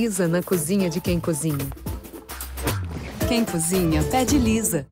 Lisa na cozinha de quem cozinha. Quem cozinha, pede Lisa.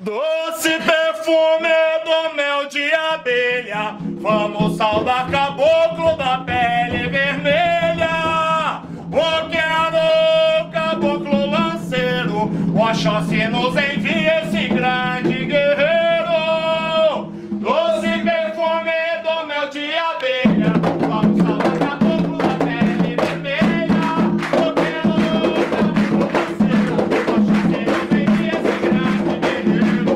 Doce perfume do mel de abelha, vamos saudar caboclo da pele vermelha. O quero caboclo lanceiro, Oxóssi nos envia esse grande guerreiro. Doce perfume do mel de abelha, vamos saudar caboclo da pele vermelha. O quero caboclo lanceiro, Oxóssi nos envia esse grande guerreiro.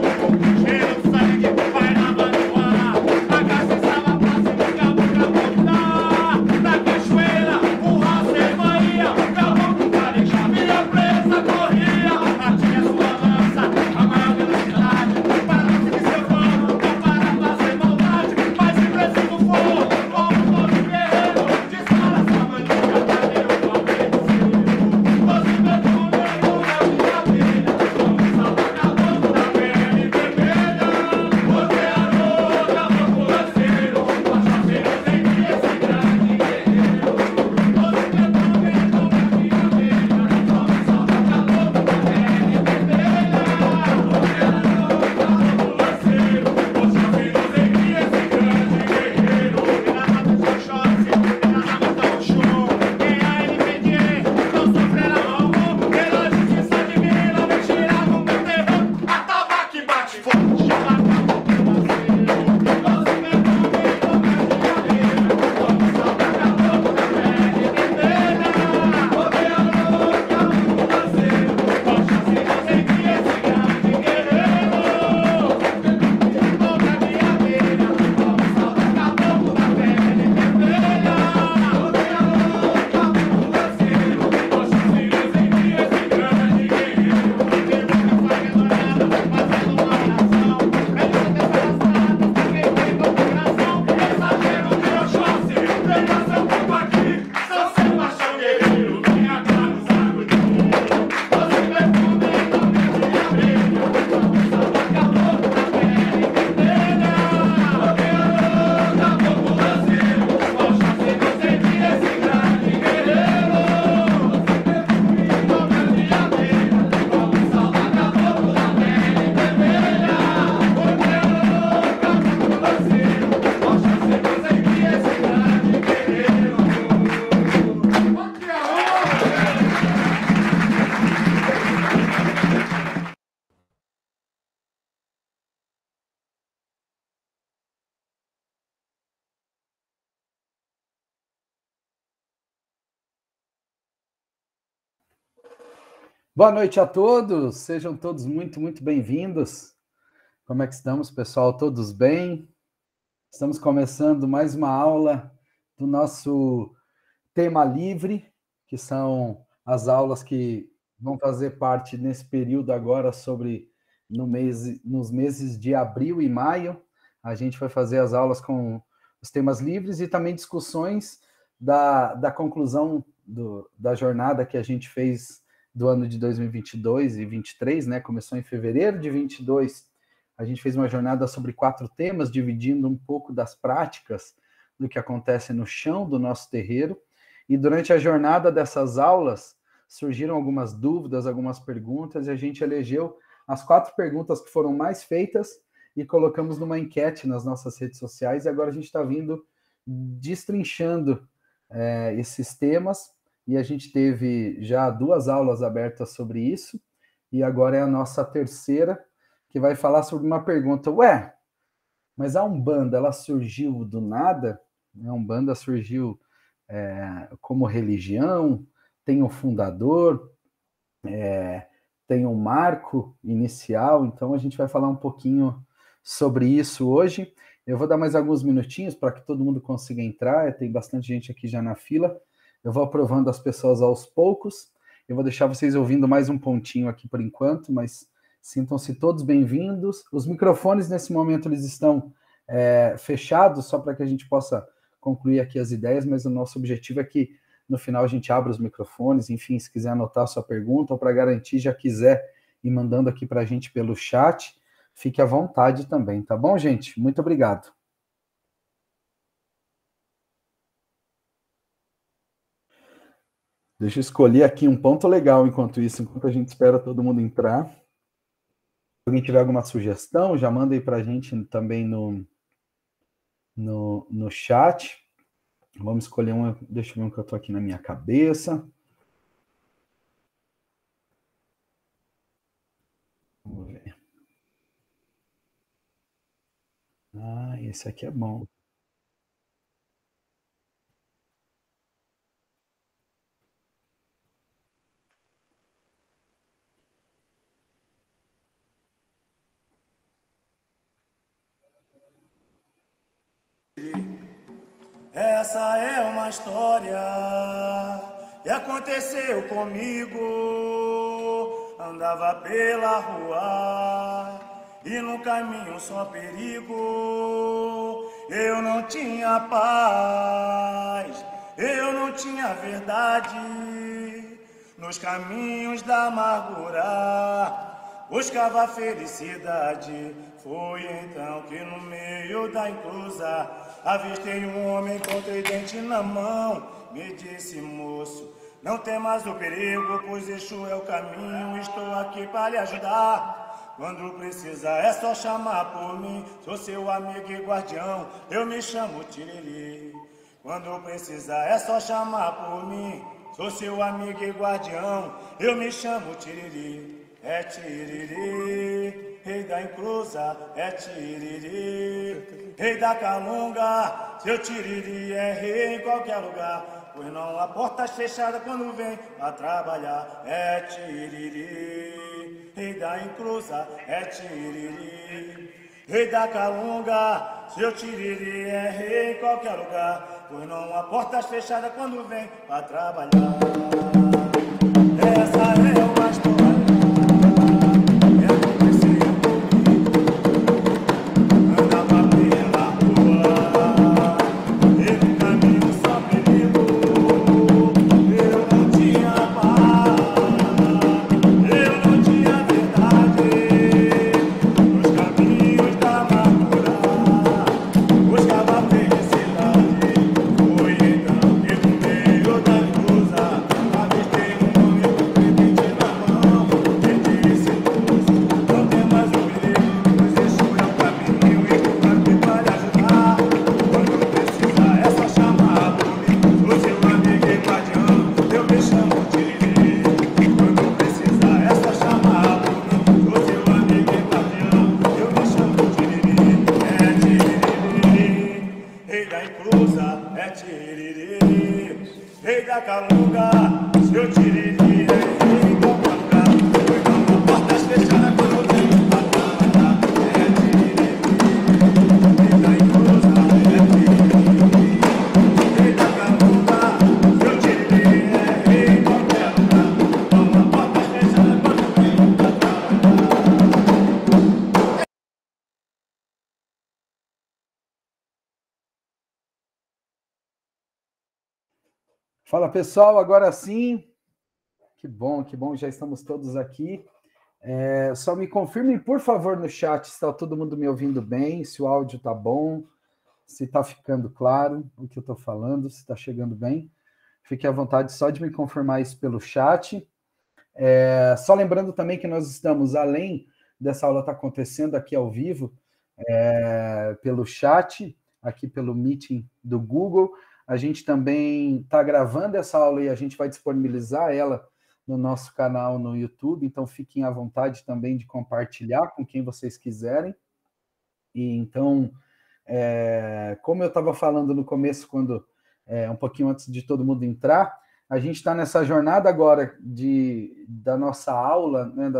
Cheiro de sangue vai lavando o ar, a cachaça passa e caboclo voltar. Na cachoeira, o roça e Maria, caboclo carejava e a presa corria. A tinha sua lança Boa noite a todos, sejam todos muito bem-vindos. Como é que estamos, pessoal? Todos bem? Estamos começando mais uma aula do nosso tema livre, que são as aulas que vão fazer parte nesse período agora nos meses de abril e maio. A gente vai fazer as aulas com os temas livres e também discussões da conclusão da jornada que a gente fez do ano de 2022 e 23, né? Começou em fevereiro de 22. A gente fez uma jornada sobre 4 temas, dividindo um pouco das práticas do que acontece no chão do nosso terreiro. E durante a jornada dessas aulas, surgiram algumas dúvidas, algumas perguntas, e a gente elegeu as 4 perguntas que foram mais feitas e colocamos numa enquete nas nossas redes sociais, e agora a gente está vindo destrinchando esses temas. E a gente teve já 2 aulas abertas sobre isso, e agora é a nossa terceira, que vai falar sobre uma pergunta. Mas a Umbanda, ela surgiu do nada? A Umbanda surgiu como religião, tem um fundador, tem um marco inicial, então a gente vai falar um pouquinho sobre isso hoje. Eu vou dar mais alguns minutinhos para que todo mundo consiga entrar, tem bastante gente aqui já na fila. Eu vou aprovando as pessoas aos poucos. Eu vou deixar vocês ouvindo mais um pontinho aqui por enquanto, mas sintam-se todos bem-vindos. Os microfones, nesse momento, eles estão fechados, só para que a gente possa concluir aqui as ideias, mas o nosso objetivo é que, no final, a gente abra os microfones. Enfim, se quiser anotar a sua pergunta, ou para garantir, já quiser ir mandando aqui para a gente pelo chat, fique à vontade também, tá bom, gente? Muito obrigado. Deixa eu escolher aqui um ponto legal enquanto a gente espera todo mundo entrar. Se alguém tiver alguma sugestão, já manda aí para a gente também no chat. Vamos escolher uma, deixa eu ver um que eu estou aqui na minha cabeça. Vamos ver. Esse aqui é bom. Essa é uma história que aconteceu comigo. Andava pela rua e no caminho só perigo. Eu não tinha paz, eu não tinha verdade. Nos caminhos da amargura buscava felicidade. Foi então que no meio da encruza avistei um homem com tridente na mão. Me disse: moço, não temas o perigo, pois Exu é o caminho. Estou aqui para lhe ajudar. Quando precisar é só chamar por mim. Sou seu amigo e guardião, eu me chamo Tiriri. Quando precisar é só chamar por mim. Sou seu amigo e guardião, eu me chamo Tiriri. É Tiriri, rei da encruza, é Tiriri, rei da calunga. Seu Tiriri é rei em qualquer lugar, pois não há portas fechadas quando vem a trabalhar. É Tiriri, rei da encruza, é Tiriri, rei da calunga. Seu Tiriri é rei em qualquer lugar, pois não há portas fechadas quando vem a trabalhar. Essa é uma história. Tiriri, rei da calunga, seu Tiriri é rei em qualquer lugar. Fala, pessoal, agora sim. Que bom, já estamos todos aqui. Só me confirmem, por favor, no chat se está todo mundo me ouvindo bem, se o áudio está bom, se está ficando claro o que eu estou falando, se está chegando bem. Fique à vontade só de me confirmar isso pelo chat. Só lembrando também que nós estamos, além dessa aula estar acontecendo aqui ao vivo, pelo chat, aqui pelo Meeting do Google, a gente também está gravando essa aula e a gente vai disponibilizar ela no nosso canal no YouTube, então fiquem à vontade também de compartilhar com quem vocês quiserem. E então, como eu estava falando no começo, um pouquinho antes de todo mundo entrar, a gente está nessa jornada agora da nossa aula, né,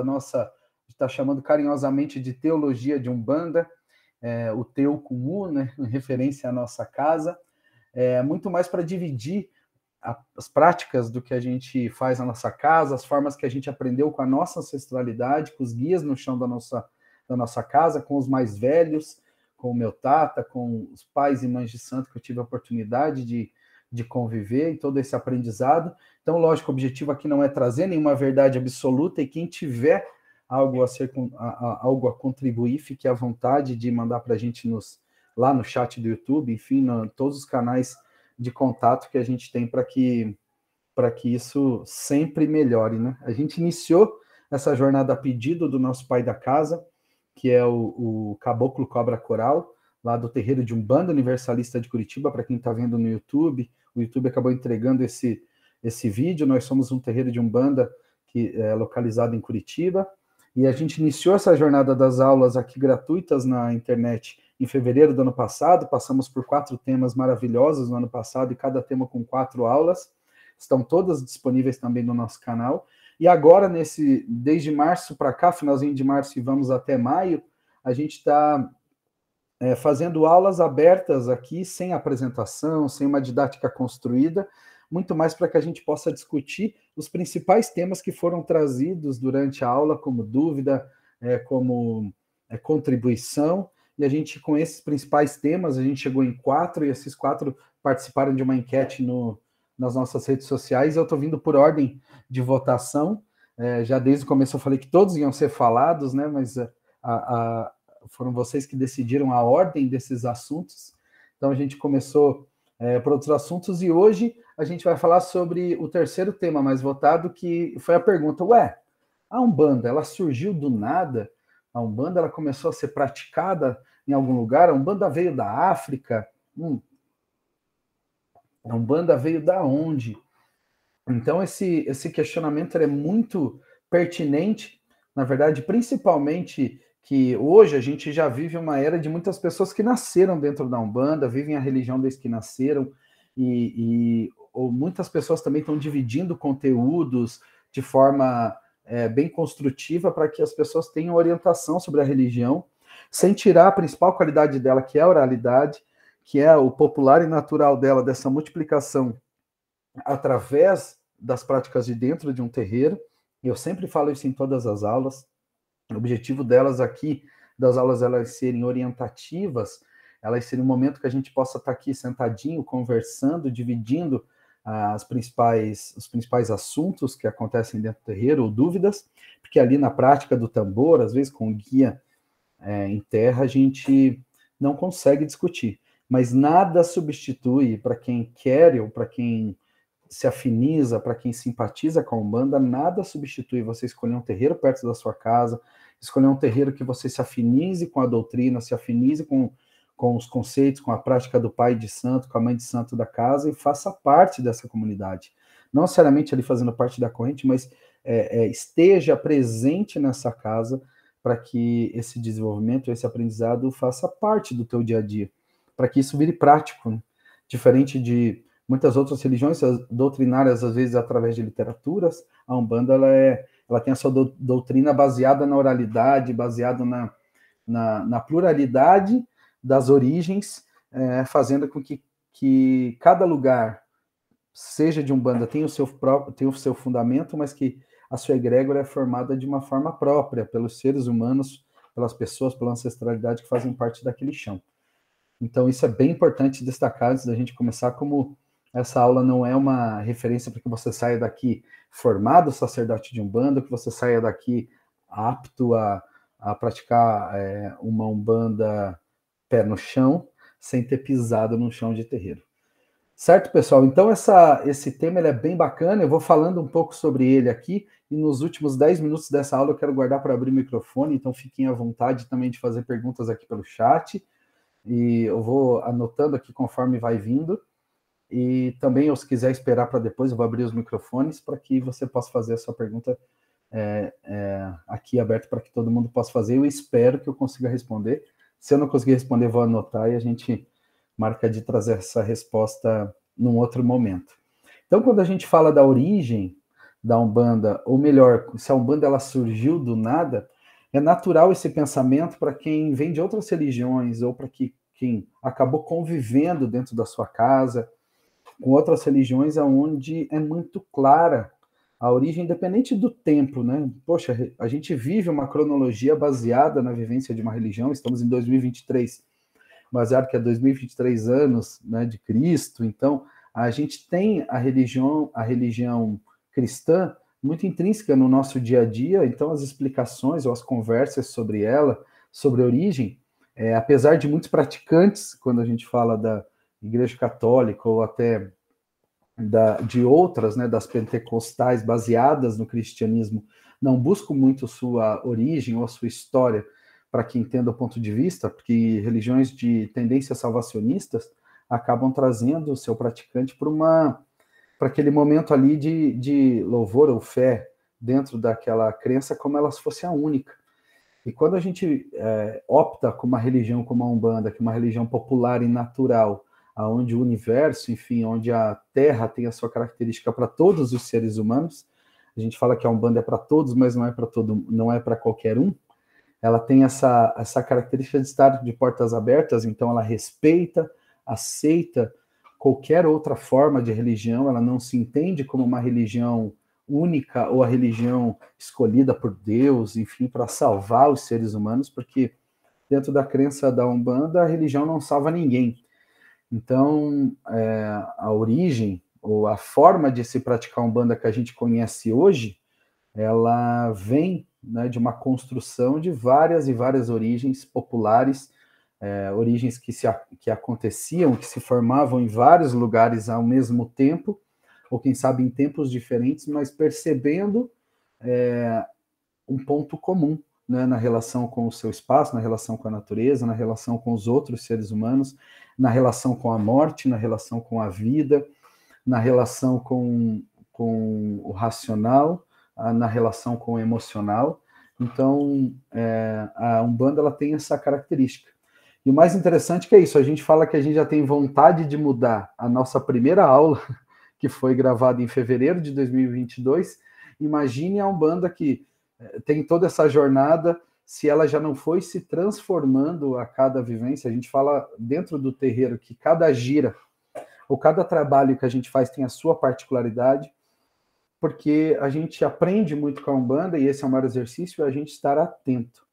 está chamando carinhosamente de Teologia de Umbanda, o Teu com U, né, em referência à nossa casa, muito mais para dividir as práticas do que a gente faz na nossa casa, as formas que a gente aprendeu com a nossa ancestralidade, com os guias no chão da nossa casa, com os mais velhos, com o meu tata, com os pais e mães de santo que eu tive a oportunidade de conviver e todo esse aprendizado. Então, lógico, o objetivo aqui não é trazer nenhuma verdade absoluta, e quem tiver algo a contribuir, fique à vontade de mandar para a gente lá no chat do YouTube, enfim, todos os canais de contato que a gente tem para que isso sempre melhore, né? A gente iniciou essa jornada a pedido do nosso pai da casa, que é o Caboclo Cobra Coral, lá do terreiro de Umbanda Universalista de Curitiba, para quem está vendo no YouTube. O YouTube acabou entregando esse vídeo. Nós somos um terreiro de Umbanda que é localizado em Curitiba, e a gente iniciou essa jornada das aulas aqui gratuitas na internet em fevereiro do ano passado. Passamos por 4 temas maravilhosos no ano passado, e cada tema com 4 aulas. Estão todas disponíveis também no nosso canal. E agora, desde março para cá, finalzinho de março e vamos até maio, a gente está fazendo aulas abertas aqui, sem apresentação, sem uma didática construída, muito mais para que a gente possa discutir os principais temas que foram trazidos durante a aula, como dúvida, como contribuição. E a gente, com esses principais temas, a gente chegou em 4, e esses 4 participaram de uma enquete nas nossas redes sociais. Eu estou vindo por ordem de votação. Já desde o começo eu falei que todos iam ser falados, né? Mas foram vocês que decidiram a ordem desses assuntos. Então a gente começou por outros assuntos, e hoje a gente vai falar sobre o terceiro tema mais votado, que foi a pergunta: a Umbanda, ela surgiu do nada? A Umbanda, ela começou a ser praticada em algum lugar? A Umbanda veio da África? A Umbanda veio da onde? Então, esse questionamento é muito pertinente, na verdade, principalmente que hoje a gente já vive uma era de muitas pessoas que nasceram dentro da Umbanda, vivem a religião desde que nasceram, ou muitas pessoas também estão dividindo conteúdos de forma bem construtiva, para que as pessoas tenham orientação sobre a religião, sem tirar a principal qualidade dela, que é a oralidade, que é o popular e natural dela, dessa multiplicação através das práticas de dentro de um terreiro. Eu sempre falo isso em todas as aulas. O objetivo delas aqui, das aulas, elas serem orientativas, elas serem um momento que a gente possa estar aqui sentadinho, conversando, dividindo os principais assuntos que acontecem dentro do terreiro, ou dúvidas, porque ali na prática do tambor, às vezes com o guia em terra, a gente não consegue discutir. Mas nada substitui, para quem quer ou para quem se afiniza, para quem simpatiza com a Umbanda, nada substitui você escolher um terreiro perto da sua casa, escolher um terreiro que você se afinize com a doutrina, se afinize com os conceitos, com a prática do pai de santo, com a mãe de santo da casa, e faça parte dessa comunidade. Não necessariamente ali fazendo parte da corrente, mas esteja presente nessa casa, para que esse desenvolvimento, esse aprendizado faça parte do teu dia a dia, para que isso vire prático, né? Diferente de muitas outras religiões doutrinárias, às vezes através de literaturas, a Umbanda ela tem a sua doutrina baseada na oralidade, baseada na pluralidade das origens, fazendo com que cada lugar, seja de Umbanda, tenha o seu fundamento, mas que a sua egrégora é formada de uma forma própria, pelos seres humanos, pelas pessoas, pela ancestralidade que fazem parte daquele chão. Então, isso é bem importante destacar antes da gente começar, como essa aula não é uma referência para que você saia daqui formado sacerdote de Umbanda, que você saia daqui apto a praticar uma Umbanda pé no chão, sem ter pisado no chão de terreiro. Certo, pessoal? Então, esse tema ele é bem bacana, eu vou falando um pouco sobre ele aqui, e nos últimos 10 minutos dessa aula eu quero guardar para abrir o microfone, então fiquem à vontade também de fazer perguntas aqui pelo chat, e eu vou anotando aqui conforme vai vindo, e também, se quiser esperar para depois, eu vou abrir os microfones para que você possa fazer a sua pergunta aqui aberto para que todo mundo possa fazer. Eu espero que eu consiga responder. Se eu não conseguir responder, vou anotar e a gente marca de trazer essa resposta num outro momento. Então, quando a gente fala da origem da Umbanda, ou melhor, se a Umbanda ela surgiu do nada, é natural esse pensamento para quem vem de outras religiões ou para quem acabou convivendo dentro da sua casa com outras religiões, onde é muito clara a origem, independente do tempo, né? Poxa, a gente vive uma cronologia baseada na vivência de uma religião, estamos em 2023, baseado que é 2023 anos, né, de Cristo, então a gente tem a religião cristã muito intrínseca no nosso dia a dia, então as explicações ou as conversas sobre ela, sobre a origem, apesar de muitos praticantes, quando a gente fala da Igreja Católica ou até de outras, né, das pentecostais baseadas no cristianismo, não buscam muito sua origem ou a sua história para que entenda o ponto de vista, porque religiões de tendências salvacionistas acabam trazendo o seu praticante para aquele momento ali de louvor ou fé dentro daquela crença como ela fosse a única. E quando a gente opta com uma religião como a Umbanda, que é uma religião popular e natural, onde o universo, enfim, onde a Terra tem a sua característica para todos os seres humanos, a gente fala que a Umbanda é para todos, mas não é para qualquer um. Ela tem essa característica de estar de portas abertas, então ela respeita, aceita qualquer outra forma de religião, ela não se entende como uma religião única ou a religião escolhida por Deus, enfim, para salvar os seres humanos, porque dentro da crença da Umbanda, a religião não salva ninguém. Então, a origem ou a forma de se praticar Umbanda que a gente conhece hoje, ela vem, né, de uma construção de várias e várias origens populares, origens que aconteciam, que se formavam em vários lugares ao mesmo tempo, ou quem sabe em tempos diferentes, mas percebendo um ponto comum, né, na relação com o seu espaço, na relação com a natureza, na relação com os outros seres humanos, na relação com a morte, na relação com a vida, na relação com o racional, na relação com o emocional. Então, a Umbanda ela tem essa característica. E o mais interessante que é isso, a gente fala que a gente já tem vontade de mudar a nossa primeira aula, que foi gravada em fevereiro de 2022. Imagine a Umbanda que tem toda essa jornada, se ela já não foi se transformando a cada vivência. A gente fala dentro do terreiro que cada gira, ou cada trabalho que a gente faz tem a sua particularidade, porque a gente aprende muito com a Umbanda, e esse é o maior exercício, é a gente estar atento.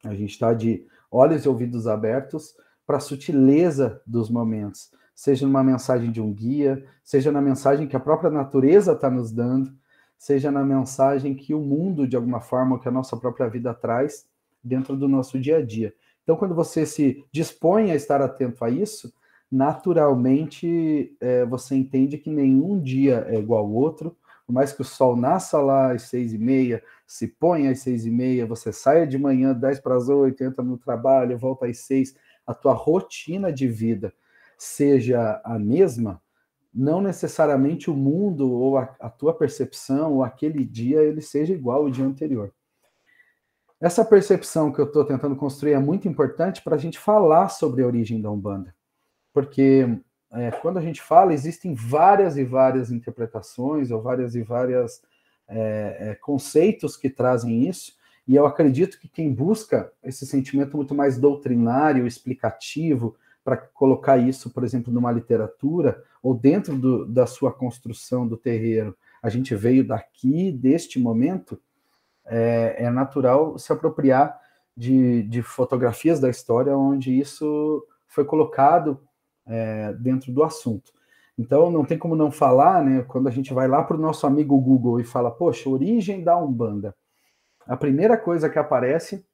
A gente está de olhos e ouvidos abertos para a sutileza dos momentos, seja numa mensagem de um guia, seja na mensagem que a própria natureza está nos dando, seja na mensagem que o mundo, de alguma forma, que a nossa própria vida traz dentro do nosso dia a dia. Então, quando você se dispõe a estar atento a isso, naturalmente você entende que nenhum dia é igual ao outro, por mais que o sol nasça lá às 6h30, se põe às 6h30, você saia de manhã 7:50, entra no trabalho, volta às 6, a tua rotina de vida seja a mesma, não necessariamente o mundo ou a tua percepção ou aquele dia ele seja igual ao dia anterior. Essa percepção que eu estou tentando construir é muito importante para a gente falar sobre a origem da Umbanda, porque quando a gente fala, existem várias e várias interpretações ou várias e várias conceitos que trazem isso, e eu acredito que quem busca esse sentimento muito mais doutrinário, explicativo, para colocar isso, por exemplo, numa literatura, ou dentro da sua construção do terreiro, a gente veio daqui, deste momento, é natural se apropriar de fotografias da história onde isso foi colocado dentro do assunto. Então, não tem como não falar, né? Quando a gente vai lá para o nosso amigo Google e fala, poxa, origem da Umbanda. A primeira coisa que aparece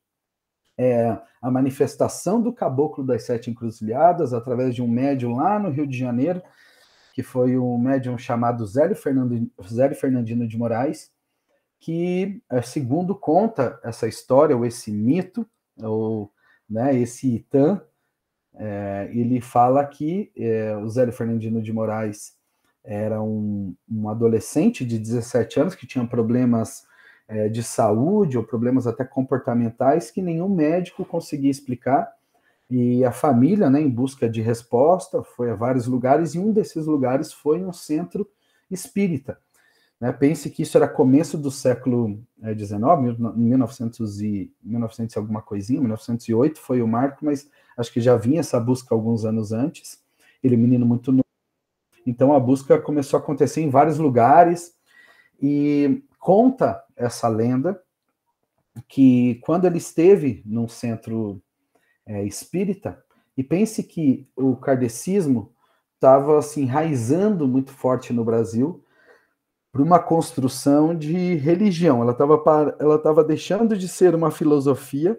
é a manifestação do Caboclo das Sete Encruzilhadas através de um médium lá no Rio de Janeiro, que foi um médium chamado Zélio Fernandino de Moraes, que, segundo conta essa história, ou esse mito, ou né, esse Itã, ele fala que o Zélio Fernandino de Moraes era um adolescente de 17 anos que tinha problemas de saúde ou problemas até comportamentais que nenhum médico conseguia explicar, e a família, né, em busca de resposta, foi a vários lugares, e um desses lugares foi um centro espírita. Né? Pense que isso era começo do século XIX, 1900 e alguma coisinha, 1908 foi o marco, mas acho que já vinha essa busca alguns anos antes. Ele é um menino muito novo. Então a busca começou a acontecer em vários lugares, e conta essa lenda que quando ele esteve num centro espírita, e pense que o kardecismo estava assim, enraizando muito forte no Brasil, para uma construção de religião. Ela estava deixando de ser uma filosofia,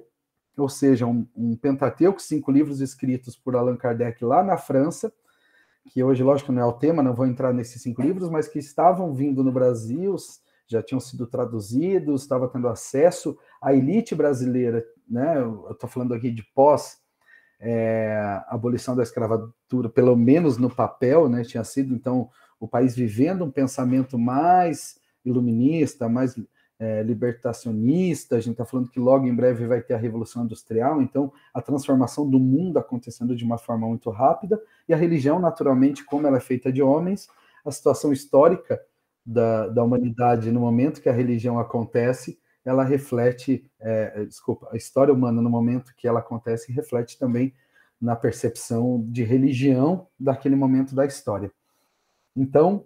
ou seja, um Pentateuco, 5 livros escritos por Allan Kardec lá na França, que hoje, lógico, não é o tema, não vou entrar nesses 5 livros, mas que estavam vindo no Brasil, já tinham sido traduzidos, estava tendo acesso à elite brasileira, né? Eu estou falando aqui de pós abolição da escravatura, pelo menos no papel, né? Tinha sido, então, o país vivendo um pensamento mais iluminista, mais libertacionista. A gente está falando que logo em breve vai ter a Revolução Industrial, então a transformação do mundo acontecendo de uma forma muito rápida, e a religião, naturalmente, como ela é feita de homens, a situação histórica da humanidade no momento que a religião acontece, ela reflete, a história humana no momento que ela acontece reflete também na percepção de religião daquele momento da história. Então,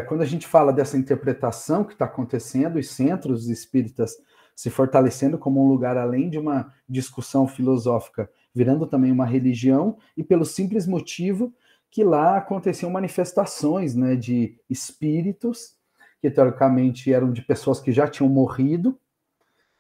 quando a gente fala dessa interpretação que está acontecendo, os centros espíritas se fortalecendo como um lugar além de uma discussão filosófica, virando também uma religião, e pelo simples motivo que lá aconteciam manifestações, né, de espíritos, que teoricamente eram de pessoas que já tinham morrido,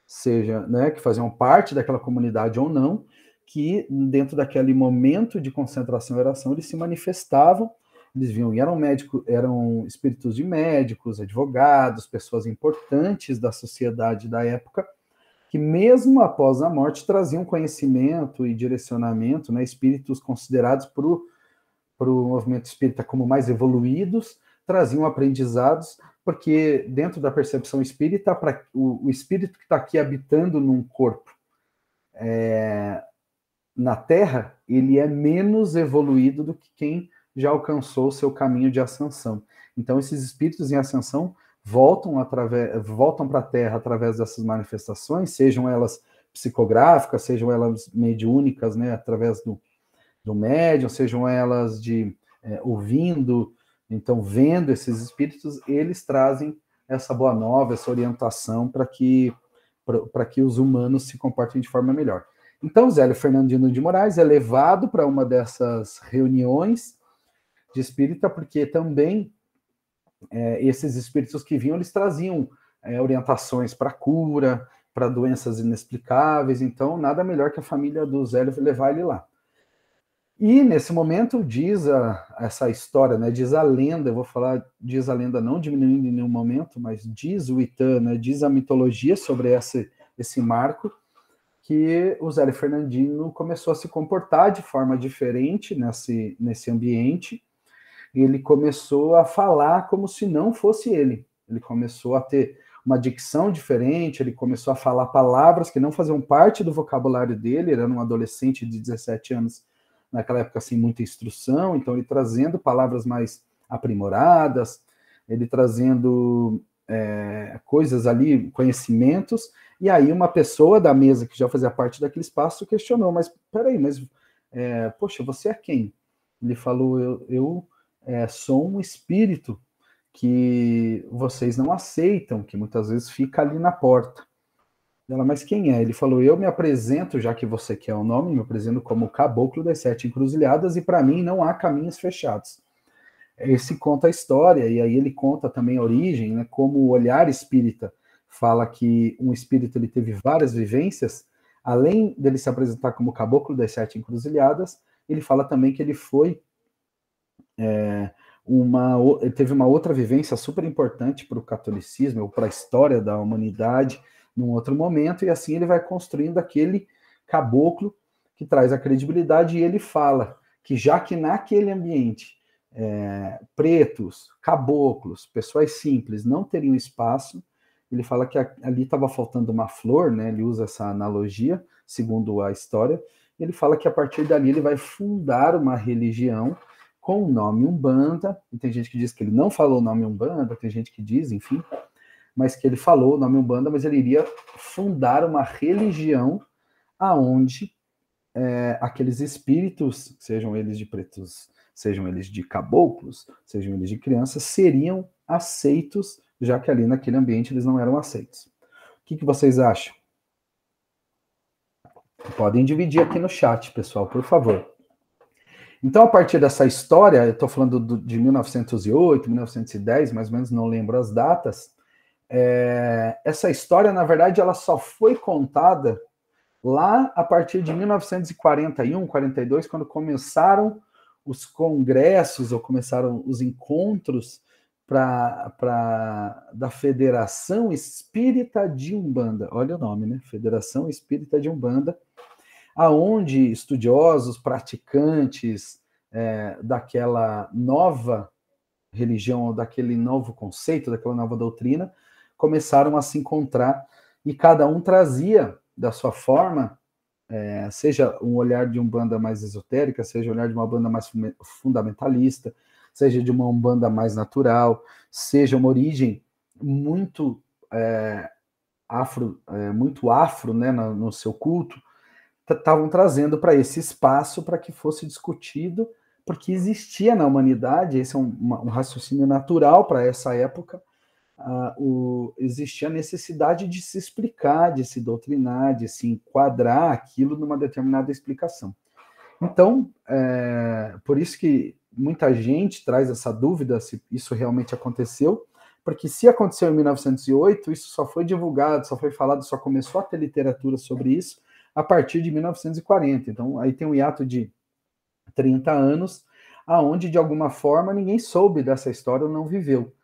seja, né, que faziam parte daquela comunidade ou não, que dentro daquele momento de concentração e oração eles se manifestavam. Eles vinham e eram espíritos de médicos, advogados, pessoas importantes da sociedade da época, que mesmo após a morte traziam conhecimento e direcionamento, né, espíritos considerados para o movimento espírita como mais evoluídos, traziam aprendizados, porque dentro da percepção espírita, o espírito que está aqui habitando num corpo na Terra, ele é menos evoluído do que quem já alcançou o seu caminho de ascensão. Então, esses espíritos em ascensão voltam para a Terra através dessas manifestações, sejam elas psicográficas, sejam elas mediúnicas, né, através do médium, sejam elas de ouvindo, então vendo esses espíritos, eles trazem essa boa nova, essa orientação para que os humanos se comportem de forma melhor. Então, Zélio Fernandino de Moraes é levado para uma dessas reuniões de espírita, porque também esses espíritos que vinham, eles traziam orientações para cura, para doenças inexplicáveis, então nada melhor que a família do Zélio levar ele lá. E nesse momento diz essa história, né, diz a lenda, eu vou falar, diz a lenda não diminuindo em nenhum momento, mas diz o Itã, né, diz a mitologia sobre esse marco, que o Zélio Fernandino começou a se comportar de forma diferente nesse ambiente. Ele começou a falar como se não fosse ele. Ele começou a ter uma dicção diferente, ele começou a falar palavras que não faziam parte do vocabulário dele. Ele era um adolescente de 17 anos, naquela época, sem muita instrução, então ele trazendo palavras mais aprimoradas, ele trazendo coisas ali, conhecimentos, e aí uma pessoa da mesa que já fazia parte daquele espaço questionou, mas peraí, poxa, você é quem? Ele falou, eu sou um espírito que vocês não aceitam, que muitas vezes fica ali na porta. Ela, mas quem é? Ele falou, eu me apresento, já que você quer o nome, me apresento como o Caboclo das Sete Encruzilhadas, e para mim não há caminhos fechados. esse conta a história, e aí ele conta também a origem, né, como o olhar espírita fala que um espírito ele teve várias vivências, além dele se apresentar como caboclo das 7 encruzilhadas, ele fala também que ele foi ele teve uma outra vivência super importante para o catolicismo, ou para a história da humanidade, num outro momento, e assim ele vai construindo aquele caboclo que traz a credibilidade, e ele fala que já que naquele ambiente pretos, caboclos, pessoas simples não teriam espaço, ele fala que ali estava faltando uma flor, né? Ele usa essa analogia, segundo a história, ele fala que a partir dali ele vai fundar uma religião com o nome Umbanda, e tem gente que diz que ele não falou o nome Umbanda, tem gente que diz, enfim, mas que ele falou o nome Umbanda, mas ele iria fundar uma religião aonde aqueles espíritos, sejam eles de pretos, sejam eles de caboclos, sejam eles de crianças, seriam aceitos, já que ali naquele ambiente eles não eram aceitos. O que vocês acham? Podem dividir aqui no chat, pessoal, por favor. Então, a partir dessa história, eu estou falando de 1908, 1910, mais ou menos, não lembro as datas, essa história, na verdade, ela só foi contada lá a partir de 1941, 42, quando começaram os congressos, ou começaram os encontros da Federação Espírita de Umbanda. Olha o nome, né? Federação Espírita de Umbanda, aonde estudiosos, praticantes daquela nova religião, daquele novo conceito, daquela nova doutrina, começaram a se encontrar, e cada um trazia da sua forma, seja um olhar de Umbanda mais esotérica, seja um olhar de uma Umbanda mais fundamentalista, seja de uma Umbanda mais natural, seja uma origem muito afro, né, no seu culto, estavam trazendo para esse espaço para que fosse discutido, porque existia na humanidade, esse é um raciocínio natural para essa época, existia a necessidade de se explicar, de se doutrinar, de se enquadrar aquilo numa determinada explicação. Então, por isso que muita gente traz essa dúvida se isso realmente aconteceu, porque se aconteceu em 1908, isso só foi divulgado, só foi falado, só começou a ter literatura sobre isso a partir de 1940. Então, aí tem um hiato de 30 anos, aonde, de alguma forma, ninguém soube dessa história ou não viveu.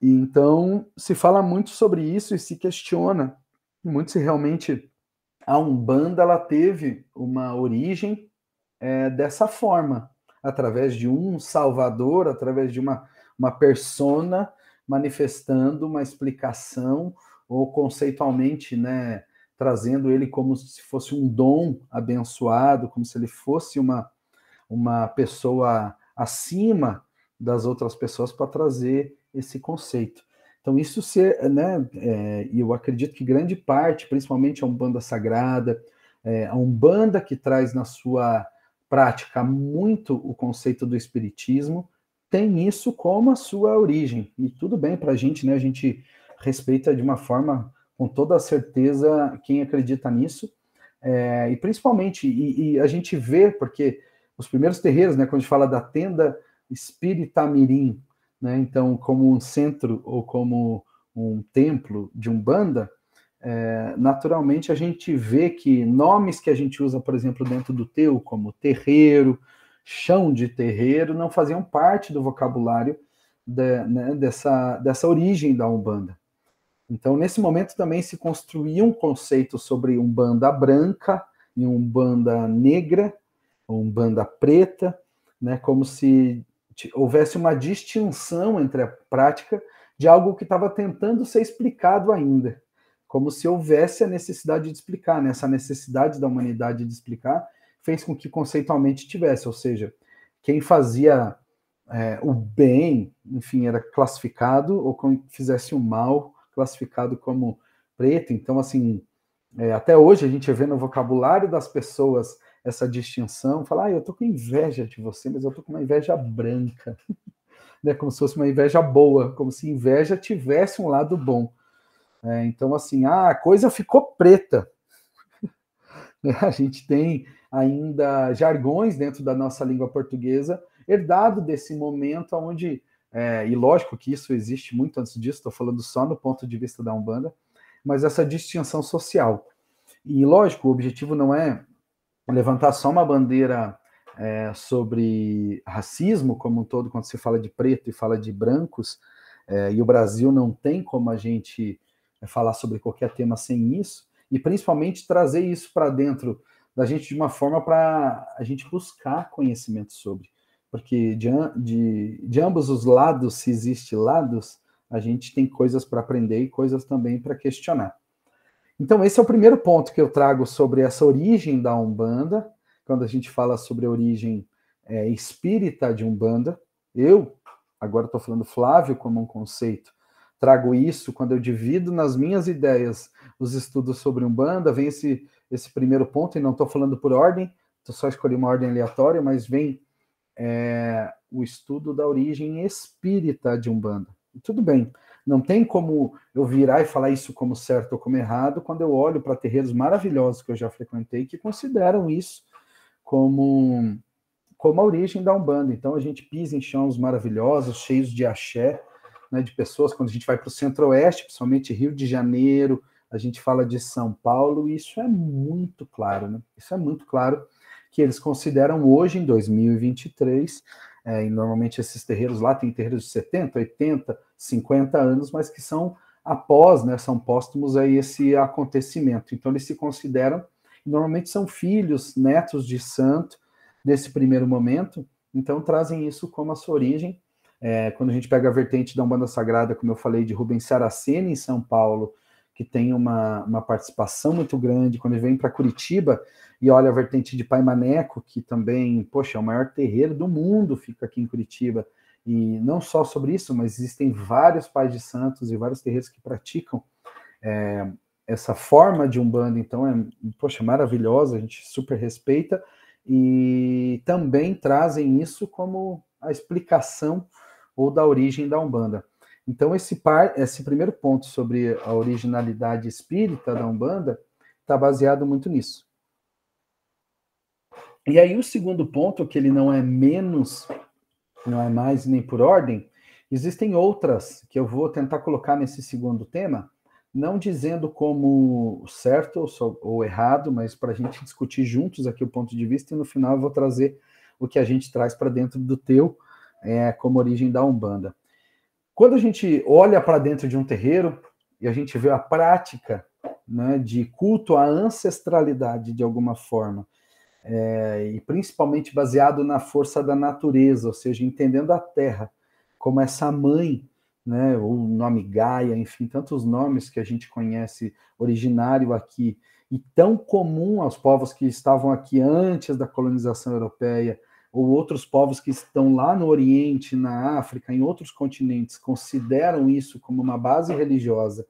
E, então, se fala muito sobre isso e se questiona muito se realmente a Umbanda ela teve uma origem dessa forma, através de um salvador, através de uma persona manifestando uma explicação, ou conceitualmente, né, trazendo ele como se fosse um dom abençoado, como se ele fosse uma pessoa acima das outras pessoas para trazer esse conceito. Então, isso né, eu acredito que grande parte, principalmente a Umbanda Sagrada, a Umbanda que traz na sua prática muito o conceito do espiritismo, tem isso como a sua origem. E tudo bem para a gente, né? A gente respeita de uma forma, com toda a certeza, quem acredita nisso. E principalmente, e a gente vê, porque os primeiros terreiros, né, quando a gente fala da tenda Espírita Mirim, né, então, como um centro ou como um templo de Umbanda, naturalmente a gente vê que nomes que a gente usa, por exemplo, dentro do teu, como terreiro, chão de terreiro, não faziam parte do vocabulário né, dessa origem da Umbanda. Então, nesse momento também se construía um conceito sobre Umbanda branca e Umbanda negra, Umbanda preta, né, como se houvesse uma distinção entre a prática de algo que estava tentando ser explicado ainda, como se houvesse a necessidade de explicar, né? Essa necessidade da humanidade de explicar fez com que conceitualmente tivesse, ou seja, quem fazia o bem, enfim, era classificado, ou quem fizesse o mal, classificado como preto. Então, assim, até hoje a gente vê no vocabulário das pessoas essa distinção, falar, eu tô com inveja de você, mas eu tô com uma inveja branca, né? Como se fosse uma inveja boa, como se inveja tivesse um lado bom. Então, assim, a coisa ficou preta. A gente tem ainda jargões dentro da nossa língua portuguesa, herdado desse momento onde, e lógico que isso existe muito antes disso, estou falando só no ponto de vista da Umbanda, mas essa distinção social. E lógico, o objetivo não é levantar só uma bandeira sobre racismo como um todo, quando se fala de preto e fala de brancos, e o Brasil não tem como a gente falar sobre qualquer tema sem isso, e principalmente trazer isso para dentro da gente de uma forma para a gente buscar conhecimento sobre. Porque de ambos os lados, se existe lados, a gente tem coisas para aprender e coisas também para questionar. Então, esse é o primeiro ponto que eu trago sobre essa origem da Umbanda, quando a gente fala sobre a origem espírita de Umbanda. Eu, agora estou falando Flávio como um conceito, trago isso quando eu divido nas minhas ideias os estudos sobre Umbanda, vem esse primeiro ponto, e não estou falando por ordem, só escolhi uma ordem aleatória, mas vem o estudo da origem espírita de Umbanda. E tudo bem, não tem como eu virar e falar isso como certo ou como errado quando eu olho para terreiros maravilhosos que eu já frequentei que consideram isso como a origem da Umbanda. Então a gente pisa em chãos maravilhosos, cheios de axé, né, de pessoas, quando a gente vai para o centro-oeste, principalmente Rio de Janeiro, a gente fala de São Paulo, e isso é muito claro, né? Isso é muito claro que eles consideram hoje, em 2023, e normalmente esses terreiros lá tem terreiros de 70, 80, 50 anos, mas que são após, né, são póstumos a esse acontecimento. Então eles se consideram, normalmente são filhos, netos de santo, nesse primeiro momento, então trazem isso como a sua origem. Quando a gente pega a vertente da Umbanda Sagrada, como eu falei, de Rubens Saraceni em São Paulo, que tem uma participação muito grande, quando ele vem para Curitiba e olha a vertente de Pai Maneco, que também, poxa, é o maior terreiro do mundo, fica aqui em Curitiba, e não só sobre isso, mas existem vários pais de santos e vários terreiros que praticam essa forma de Umbanda, então poxa, maravilhosa, a gente super respeita, e também trazem isso como a explicação ou da origem da Umbanda. Então, esse primeiro ponto sobre a originalidade espírita da Umbanda está baseado muito nisso. E aí, o segundo ponto, que ele não é menos, não é mais nem por ordem, existem outras que eu vou tentar colocar nesse segundo tema, não dizendo como certo ou errado, mas para a gente discutir juntos aqui o ponto de vista, e no final eu vou trazer o que a gente traz para dentro do teu, como origem da Umbanda. Quando a gente olha para dentro de um terreiro e a gente vê a prática, né, de culto à ancestralidade de alguma forma, e principalmente baseado na força da natureza, ou seja, entendendo a terra como essa mãe, né, o nome Gaia, enfim, tantos nomes que a gente conhece, originário aqui, e tão comum aos povos que estavam aqui antes da colonização europeia, ou outros povos que estão lá no Oriente, na África, em outros continentes, consideram isso como uma base religiosa,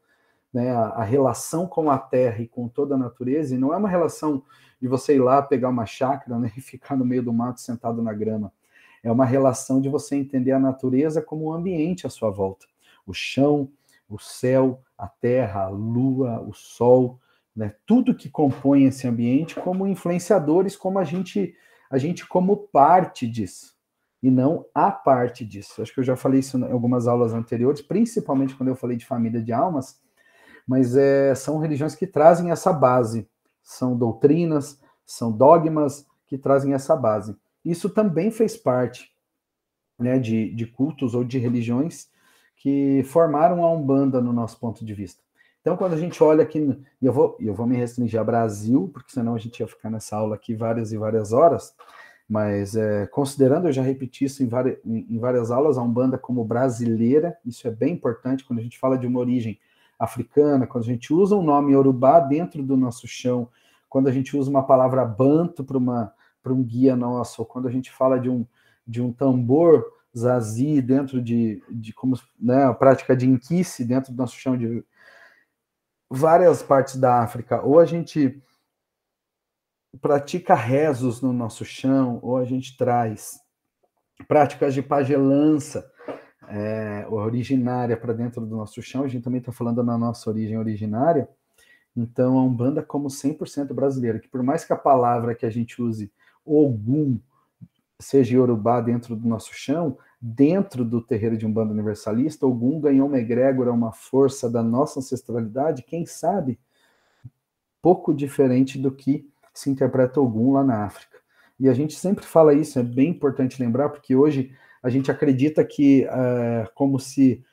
né, a relação com a terra e com toda a natureza, e não é uma relação de você ir lá pegar uma chácara, né, e ficar no meio do mato sentado na grama. É uma relação de você entender a natureza como um ambiente à sua volta. O chão, o céu, a terra, a lua, o sol, né, tudo que compõe esse ambiente como influenciadores, como a gente como parte disso, e não a parte disso. Acho que eu já falei isso em algumas aulas anteriores, principalmente quando eu falei de família de almas, mas são religiões que trazem essa base, são doutrinas, são dogmas que trazem essa base. Isso também fez parte, né, de cultos ou de religiões que formaram a Umbanda no nosso ponto de vista. Então, quando a gente olha aqui, e eu vou me restringir ao Brasil, porque senão a gente ia ficar nessa aula aqui várias e várias horas, mas considerando, eu já repeti isso em várias aulas, a Umbanda como brasileira, isso é bem importante quando a gente fala de uma origem africana, quando a gente usa um nome Yorubá dentro do nosso chão, quando a gente usa uma palavra banto para um guia nosso, ou quando a gente fala de um tambor zazi dentro de como, né, a prática de inquice dentro do nosso chão de várias partes da África, ou a gente pratica rezos no nosso chão, ou a gente traz práticas de pagelança originária para dentro do nosso chão, a gente também está falando na nossa origem originária, Então, a Umbanda como 100% brasileira, que por mais que a palavra que a gente use, Ogum, seja Yorubá dentro do nosso chão, dentro do terreiro de Umbanda Universalista, Ogum ganhou uma egrégora, uma força da nossa ancestralidade, quem sabe, pouco diferente do que se interpreta Ogum lá na África. E a gente sempre fala isso, é bem importante lembrar, porque hoje a gente acredita que como se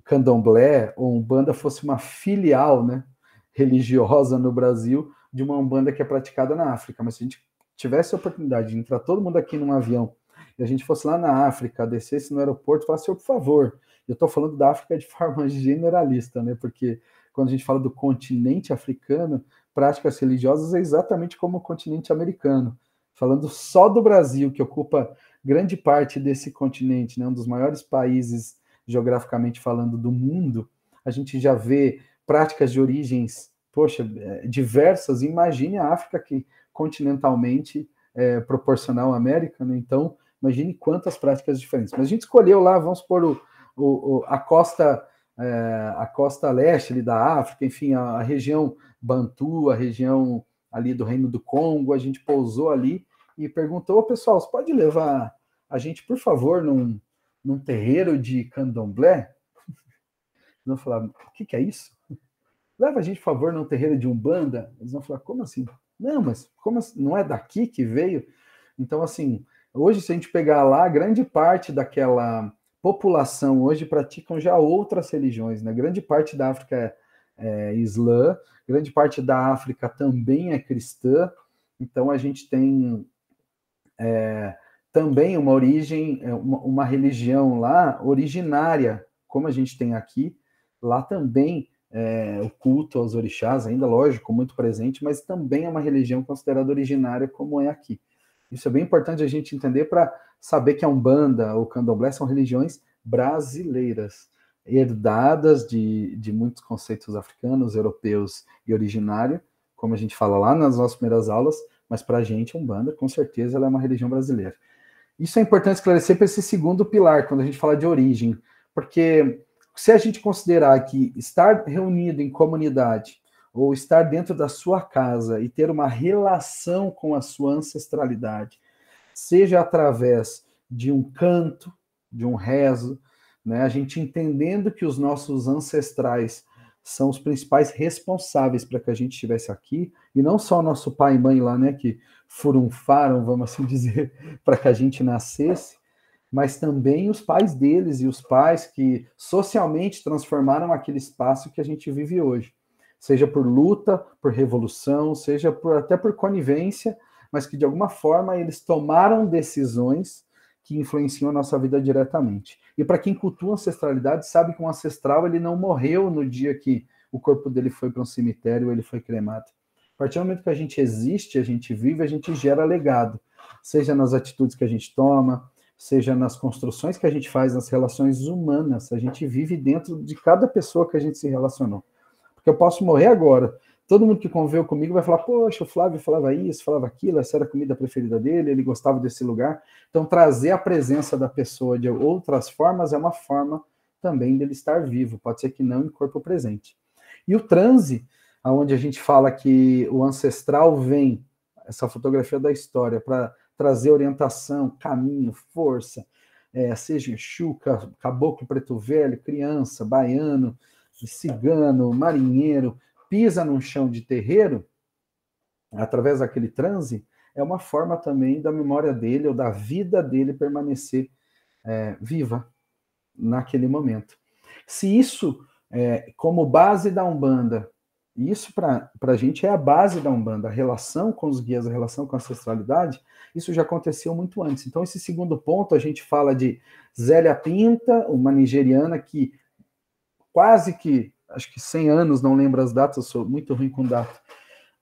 Candomblé ou Umbanda fosse uma filial, né, religiosa no Brasil de uma Umbanda que é praticada na África. Mas se a gente tivesse a oportunidade de entrar todo mundo aqui num avião e a gente fosse lá na África, descesse no aeroporto e falasse, por favor, eu estou falando da África de forma generalista, né, porque quando a gente fala do continente africano, práticas religiosas é exatamente como o continente americano. Falando só do Brasil, que ocupa grande parte desse continente, né, um dos maiores países geograficamente falando do mundo, a gente já vê práticas de origens, diversas. Imagine a África, que continentalmente é proporcional à América, né? Então, imagine quantas práticas diferentes. Mas a gente escolheu lá, vamos supor, a costa leste ali da África, enfim, a região Bantu, a região ali do Reino do Congo, a gente pousou ali e perguntou, pessoal, você pode levar a gente, por favor, num terreiro de candomblé? Eles vão falar, o que é isso? Leva a gente, por favor, num terreiro de Umbanda? Eles vão falar, como assim? Não, mas como assim? Não é daqui que veio? Então, assim, hoje, se a gente pegar lá, grande parte daquela população hoje praticam já outras religiões, né? Grande parte da África é islã, grande parte da África também é cristã, então a gente tem também uma origem, uma religião lá originária, como a gente tem aqui, lá também o culto aos orixás, ainda lógico, muito presente, mas também é uma religião considerada originária, como é aqui. Isso é bem importante a gente entender para saber que a Umbanda ou Candomblé são religiões brasileiras, herdadas de muitos conceitos africanos, europeus e originário, como a gente fala lá nas nossas primeiras aulas, mas para a gente, a Umbanda, com certeza, ela é uma religião brasileira. Isso é importante esclarecer para esse segundo pilar, quando a gente fala de origem, porque se a gente considerar que estar reunido em comunidade, ou estar dentro da sua casa e ter uma relação com a sua ancestralidade, seja através de um canto, de um rezo, né, a gente entendendo que os nossos ancestrais são os principais responsáveis para que a gente estivesse aqui, e não só nosso pai e mãe lá, né, que furunfaram, vamos assim dizer, para que a gente nascesse, mas também os pais deles e os pais que socialmente transformaram aquele espaço que a gente vive hoje. Seja por luta, por revolução, seja até por conivência, mas que de alguma forma eles tomaram decisões que influenciam a nossa vida diretamente. E para quem cultua a ancestralidade, sabe que um ancestral ele não morreu no dia que o corpo dele foi para um cemitério, ele foi cremado. A partir do momento que a gente existe, a gente vive, a gente gera legado, seja nas atitudes que a gente toma, seja nas construções que a gente faz, nas relações humanas, a gente vive dentro de cada pessoa que a gente se relacionou. Porque eu posso morrer agora, todo mundo que conviveu comigo vai falar, poxa, o Flávio falava isso, falava aquilo, essa era a comida preferida dele, ele gostava desse lugar. Então, trazer a presença da pessoa de outras formas é uma forma também dele estar vivo, pode ser que não em corpo presente. E o transe, onde a gente fala que o ancestral vem, essa fotografia da história, para trazer orientação, caminho, força, seja Exu, caboclo preto velho, criança, baiano, cigano, marinheiro, pisa num chão de terreiro, através daquele transe, é uma forma também da memória dele, ou da vida dele permanecer viva naquele momento. Se isso, como base da Umbanda, isso para a gente é a base da Umbanda, a relação com os guias, a relação com a ancestralidade, isso já aconteceu muito antes. Então, esse segundo ponto, a gente fala de Zélia Pinta, uma nigeriana que quase que, acho que 100 anos, não lembro as datas, eu sou muito ruim com data,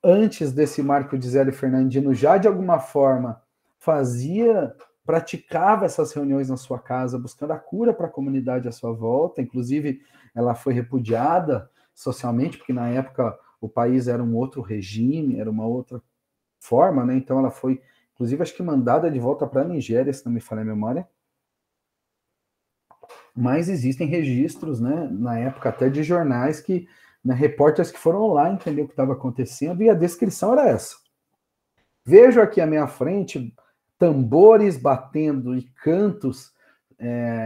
antes desse Marco de Zélio Fernandino, já de alguma forma praticava essas reuniões na sua casa, buscando a cura para a comunidade à sua volta. Inclusive, ela foi repudiada socialmente, porque na época o país era um outro regime, era uma outra forma, né? Então ela foi, inclusive, acho que mandada de volta para a Nigéria, se não me falha a memória. Mas existem registros, né, na época até de jornais que né, repórteres que foram lá entender o que estava acontecendo, e a descrição era essa. Vejo aqui à minha frente tambores batendo e cantos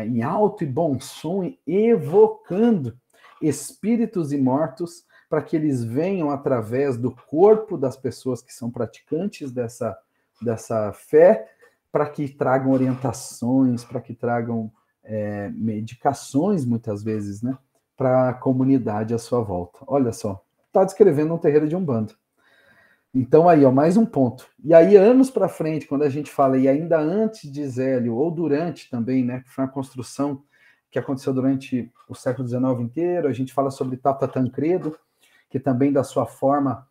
em alto e bom som, evocando espíritos imortos para que eles venham através do corpo das pessoas que são praticantes dessa fé, para que tragam orientações, para que tragam medicações, muitas vezes, né, para a comunidade à sua volta. Olha só, está descrevendo um terreiro de Umbanda. Então aí, ó, mais um ponto. E aí, anos para frente, quando a gente fala, e ainda antes de Zélio, ou durante também, né, que foi uma construção que aconteceu durante o século XIX inteiro, a gente fala sobre Tata Tancredo, que também, da sua forma,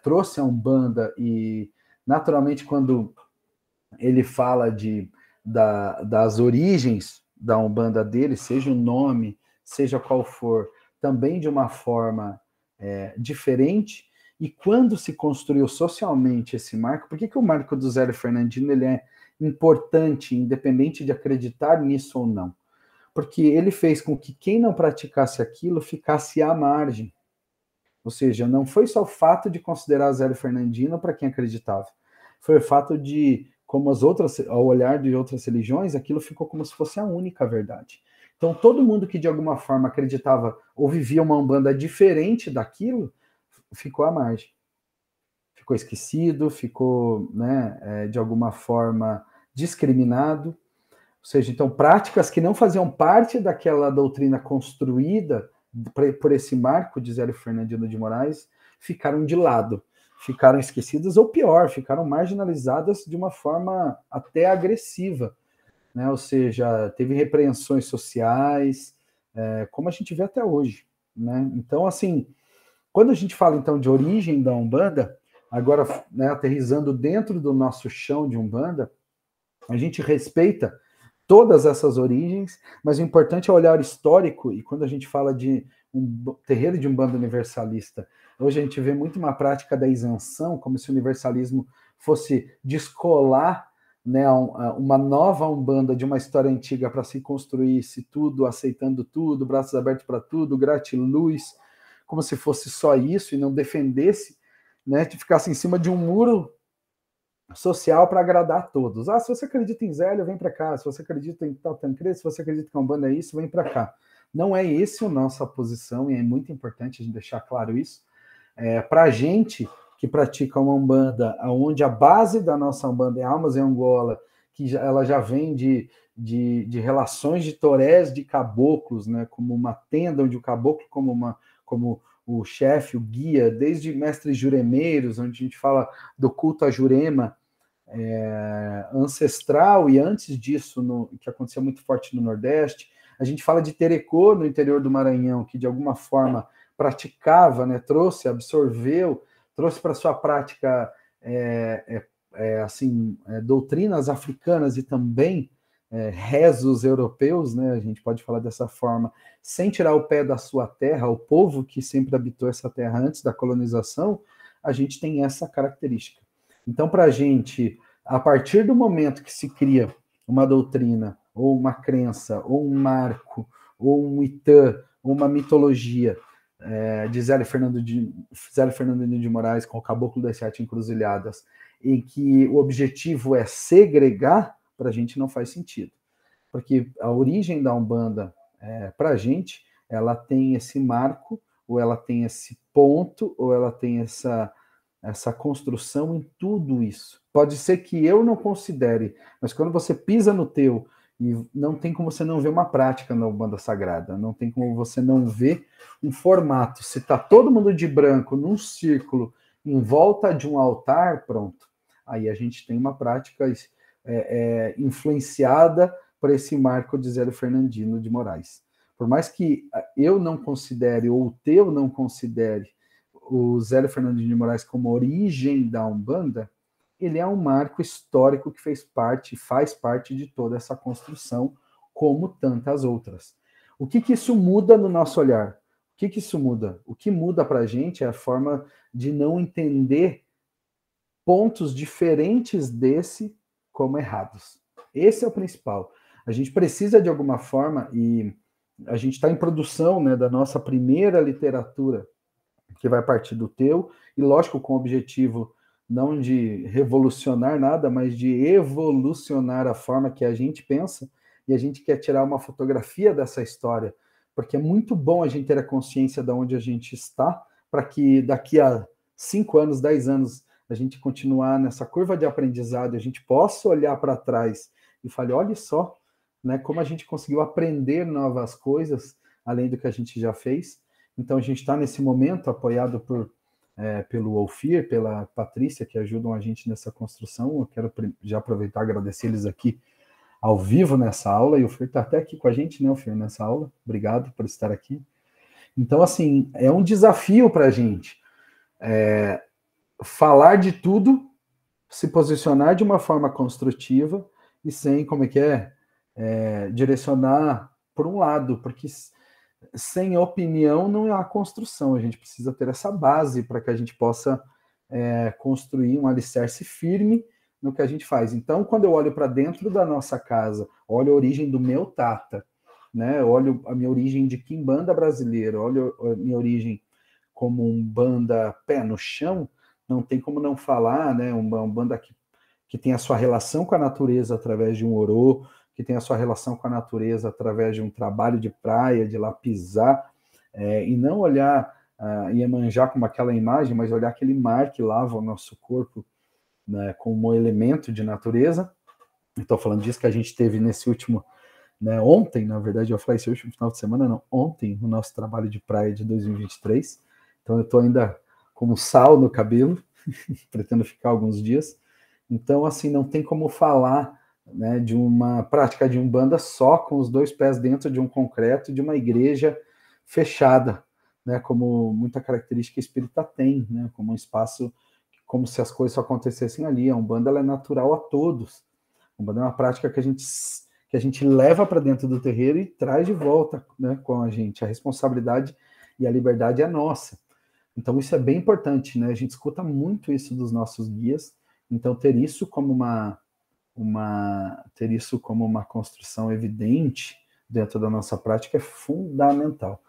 trouxe a Umbanda, e, naturalmente, quando ele fala das origens da Umbanda dele, seja o nome, seja qual for, também de uma forma diferente. E quando se construiu socialmente esse marco, por que o marco do Zélio Fernandino ele é importante, independente de acreditar nisso ou não? Porque ele fez com que quem não praticasse aquilo ficasse à margem. Ou seja, não foi só o fato de considerar Zélio Fernandino para quem acreditava, foi o fato de, como ao olhar de outras religiões, aquilo ficou como se fosse a única verdade. Então, todo mundo que de alguma forma acreditava ou vivia uma Umbanda diferente daquilo, ficou à margem. Ficou esquecido, ficou, né, de alguma forma discriminado. Ou seja, então, práticas que não faziam parte daquela doutrina construída por esse marco de Zélio Fernandino de Moraes ficaram de lado, ficaram esquecidas, ou pior, ficaram marginalizadas de uma forma até agressiva, né? Ou seja, teve repreensões sociais, como a gente vê até hoje, né? Então, assim, quando a gente fala, então, de origem da Umbanda, agora, né, aterrissando dentro do nosso chão de Umbanda, a gente respeita todas essas origens, mas o importante é o olhar histórico, e quando a gente fala de um terreiro de Umbanda universalista, hoje a gente vê muito uma prática da isenção, como se o universalismo fosse descolar, né, uma nova Umbanda de uma história antiga para se construir-se tudo, aceitando tudo, braços abertos para tudo, gratiluz, como se fosse só isso e não defendesse, né, de ficasse em cima de um muro social para agradar a todos. Se você acredita em Zélio, vem para cá. Se você acredita em Tata Tancredo, se você acredita que a Umbanda é isso, vem para cá. Não é esse a nossa posição, e é muito importante a gente deixar claro isso. Para a gente que pratica uma Umbanda, onde a base da nossa Umbanda é Almas em Angola, que ela já vem de relações de torés de caboclos, né, como uma tenda onde o caboclo como o chefe, o guia, desde mestres juremeiros, onde a gente fala do culto a Jurema ancestral, e antes disso, que aconteceu muito forte no Nordeste, a gente fala de Terecô no interior do Maranhão, que de alguma forma praticava, né, absorveu, trouxe para sua prática doutrinas africanas e também rezos europeus, né, a gente pode falar dessa forma, sem tirar o pé da sua terra, o povo que sempre habitou essa terra antes da colonização, a gente tem essa característica. Então, para a gente, a partir do momento que se cria uma doutrina, ou uma crença, ou um marco, ou um itã, ou uma mitologia de Zélio Fernandino de Moraes com o Caboclo das Sete Encruzilhadas, em que o objetivo é segregar, para a gente não faz sentido. Porque a origem da Umbanda, para a gente, ela tem esse marco, ou ela tem esse ponto, ou ela tem essa construção em tudo isso. Pode ser que eu não considere, mas quando você pisa no teu, e não tem como você não ver uma prática na Umbanda Sagrada, não tem como você não ver um formato. Se está todo mundo de branco, num círculo, em volta de um altar, pronto. Aí a gente tem uma prática influenciada por esse marco de Zélio Fernandino de Moraes. Por mais que eu não considere, ou o teu não considere, o Zélio Fernandino de Moraes como origem da Umbanda, ele é um marco histórico que faz parte de toda essa construção, como tantas outras. O que isso muda no nosso olhar? O que isso muda? O que muda para a gente é a forma de não entender pontos diferentes desse como errados. Esse é o principal. A gente precisa, de alguma forma, e a gente está em produção, né, da nossa primeira literatura que vai partir do teu, e lógico, com o objetivo não de revolucionar nada, mas de evolucionar a forma que a gente pensa, e a gente quer tirar uma fotografia dessa história, porque é muito bom a gente ter a consciência de onde a gente está, para que daqui a 5 anos, 10 anos, a gente continuar nessa curva de aprendizado, a gente possa olhar para trás e falar, olha só, né, como a gente conseguiu aprender novas coisas, além do que a gente já fez. Então, a gente está nesse momento apoiado pelo Ofir, pela Patrícia, que ajudam a gente nessa construção. Eu quero já aproveitar e agradecer eles aqui ao vivo nessa aula, e o Ofir está até aqui com a gente, né, Ofir, nessa aula. Obrigado por estar aqui. Então, assim, é um desafio para a gente falar de tudo, se posicionar de uma forma construtiva e sem, direcionar por um lado, porque sem opinião não há construção. A gente precisa ter essa base para que a gente possa construir um alicerce firme no que a gente faz. Então, quando eu olho para dentro da nossa casa, olho a origem do meu tata, né? Olho a minha origem de quimbanda brasileira, olho a minha origem como um banda pé no chão, não tem como não falar, né? Uma banda que tem a sua relação com a natureza através de um orô, que tem a sua relação com a natureza através de um trabalho de praia, de lá pisar, e não olhar Iemanjá como aquela imagem, mas olhar aquele mar que lava o nosso corpo, né, como um elemento de natureza. Estou falando disso que a gente teve nesse último, né, ontem, na verdade, eu falei esse último final de semana, não, ontem, o nosso trabalho de praia de 2023. Então eu estou ainda com sal no cabelo, pretendo ficar alguns dias. Então, assim, não tem como falar, né, de uma prática de umbanda só com os 2 pés dentro de um concreto de uma igreja fechada, né, como muita característica espírita tem, né, como um espaço, como se as coisas só acontecessem ali. A umbanda ela é natural a todos. A umbanda é uma prática que a gente leva para dentro do terreiro e traz de volta, né, com a gente. A responsabilidade e a liberdade é nossa. Então isso é bem importante, né? A gente escuta muito isso dos nossos guias. Então ter isso como uma construção evidente dentro da nossa prática é fundamental.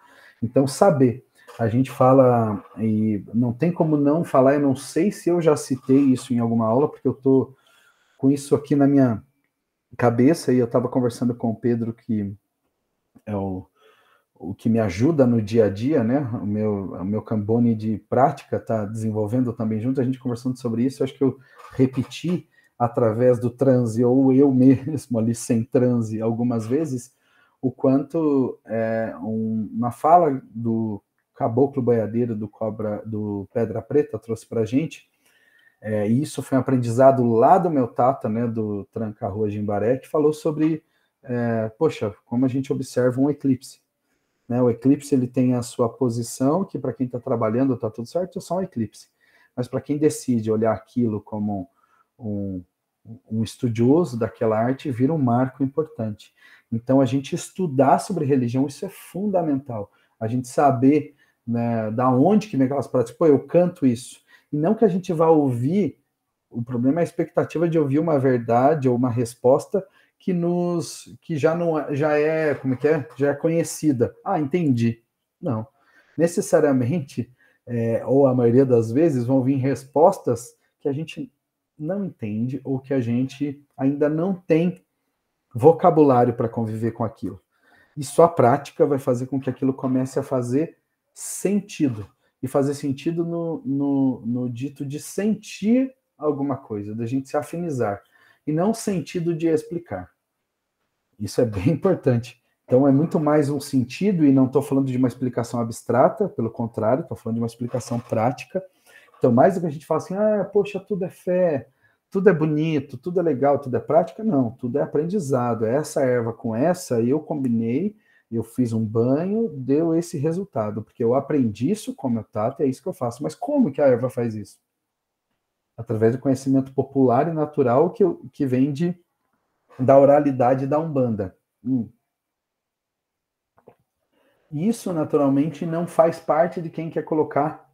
Então saber, a gente fala, e não tem como não falar, eu não sei se eu já citei isso em alguma aula, porque eu estou com isso aqui na minha cabeça, e eu estava conversando com o Pedro, que é o que me ajuda no dia a dia, né? O meu Cambone de prática está desenvolvendo também junto, a gente conversando sobre isso. Eu acho que eu repeti através do transe, ou eu mesmo ali sem transe, algumas vezes, o quanto uma fala do caboclo boiadeiro do Pedra Preta trouxe para a gente. E isso foi um aprendizado lá do meu tata, né, do Tranca-Rua Jimbaré, que falou sobre, como a gente observa um eclipse. Né, o eclipse ele tem a sua posição, que para quem está trabalhando está tudo certo, é só um eclipse. Mas para quem decide olhar aquilo como um estudioso daquela arte, vira um marco importante. Então, a gente estudar sobre religião, isso é fundamental. A gente saber, né, da onde que vem aquelas práticas. Eu canto isso. E não que a gente vá ouvir, o problema é a expectativa de ouvir uma verdade ou uma resposta que já é conhecida. Entendi. Não. Necessariamente, ou a maioria das vezes, vão vir respostas que a gente não entende ou que a gente ainda não tem vocabulário para conviver com aquilo. E só a prática vai fazer com que aquilo comece a fazer sentido. E fazer sentido no dito de sentir alguma coisa, da gente se afinizar. E não sentido de explicar. Isso é bem importante. Então, é muito mais um sentido, e não estou falando de uma explicação abstrata, pelo contrário, estou falando de uma explicação prática. Então, mais do que a gente fala assim, poxa, tudo é fé, tudo é bonito, tudo é legal, tudo é prática, não, tudo é aprendizado. Essa erva com essa, eu combinei, eu fiz um banho, deu esse resultado, porque eu aprendi isso com o meu tato, é isso que eu faço. Mas como que a erva faz isso? Através do conhecimento popular e natural que vem da oralidade da Umbanda. Isso, naturalmente, não faz parte de quem quer colocar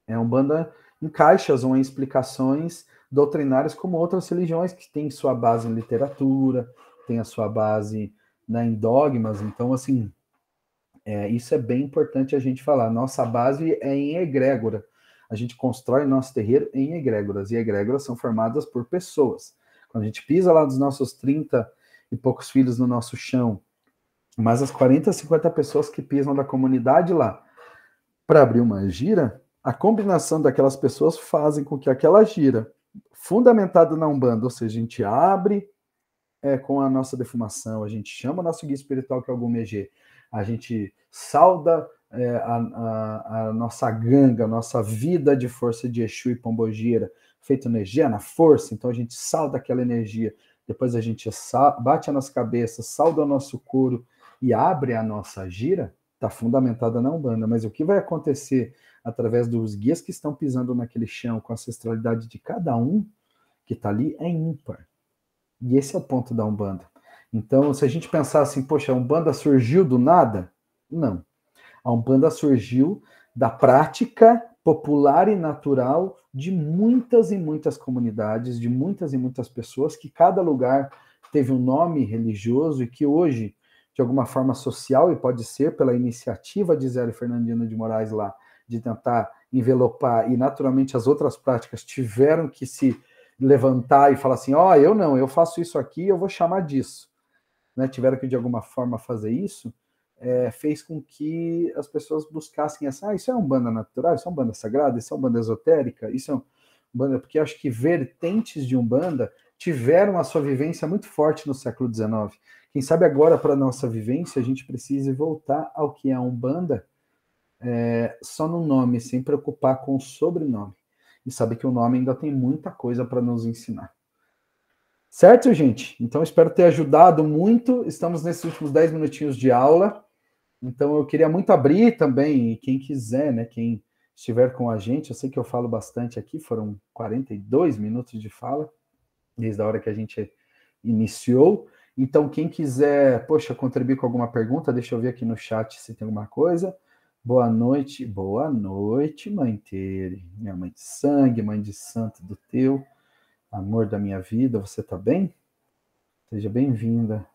a Umbanda em caixas ou em explicações doutrinárias como outras religiões que têm sua base em literatura, têm a sua base, né, em dogmas. Então, assim, Isso é bem importante a gente falar. Nossa base é em egrégora. A gente constrói nosso terreiro em egrégoras, e egrégoras são formadas por pessoas. Quando a gente pisa lá dos nossos 30 e poucos filhos no nosso chão, mas as 40, 50 pessoas que pisam da comunidade lá para abrir uma gira, a combinação daquelas pessoas fazem com que aquela gira, fundamentada na Umbanda, ou seja, a gente abre com a nossa defumação, a gente chama o nosso guia espiritual, que é o Gumegê, a gente sauda a nossa ganga, a nossa vida de força de Exu e Pombogira, feito energia na força, então a gente sauda aquela energia, depois a gente bate a nossa cabeça, sauda o nosso couro e abre a nossa gira, está fundamentada na Umbanda, mas o que vai acontecer através dos guias que estão pisando naquele chão, com a ancestralidade de cada um que está ali, é ímpar. E esse é o ponto da Umbanda. Então, se a gente pensar assim, poxa, a Umbanda surgiu do nada? Não. A Umbanda surgiu da prática popular e natural de muitas e muitas comunidades, de muitas e muitas pessoas, que cada lugar teve um nome religioso e que hoje, de alguma forma social, e pode ser pela iniciativa de Zé Fernandino de Moraes lá, de tentar envelopar, e naturalmente as outras práticas tiveram que se levantar e falar assim, eu não, eu faço isso aqui, eu vou chamar disso. Né? Tiveram que de alguma forma fazer isso, fez com que as pessoas buscassem isso é Umbanda natural, isso é Umbanda sagrada, isso é Umbanda esotérica, isso é Umbanda, porque acho que vertentes de Umbanda tiveram a sua vivência muito forte no século XIX. Quem sabe agora, para a nossa vivência, a gente precise voltar ao que é a Umbanda, só no nome, sem preocupar com o sobrenome. E saber que o nome ainda tem muita coisa para nos ensinar. Certo, gente? Então, espero ter ajudado muito. Estamos nesses últimos 10 minutinhos de aula. Então, eu queria muito abrir também, e quem quiser, né, quem estiver com a gente, eu sei que eu falo bastante aqui, foram 42 minutos de fala, desde a hora que a gente iniciou. Então, quem quiser, contribuir com alguma pergunta, deixa eu ver aqui no chat se tem alguma coisa. Boa noite, mãe Tere, minha mãe de sangue, mãe de santo do teu, amor da minha vida, você tá bem? Seja bem-vinda.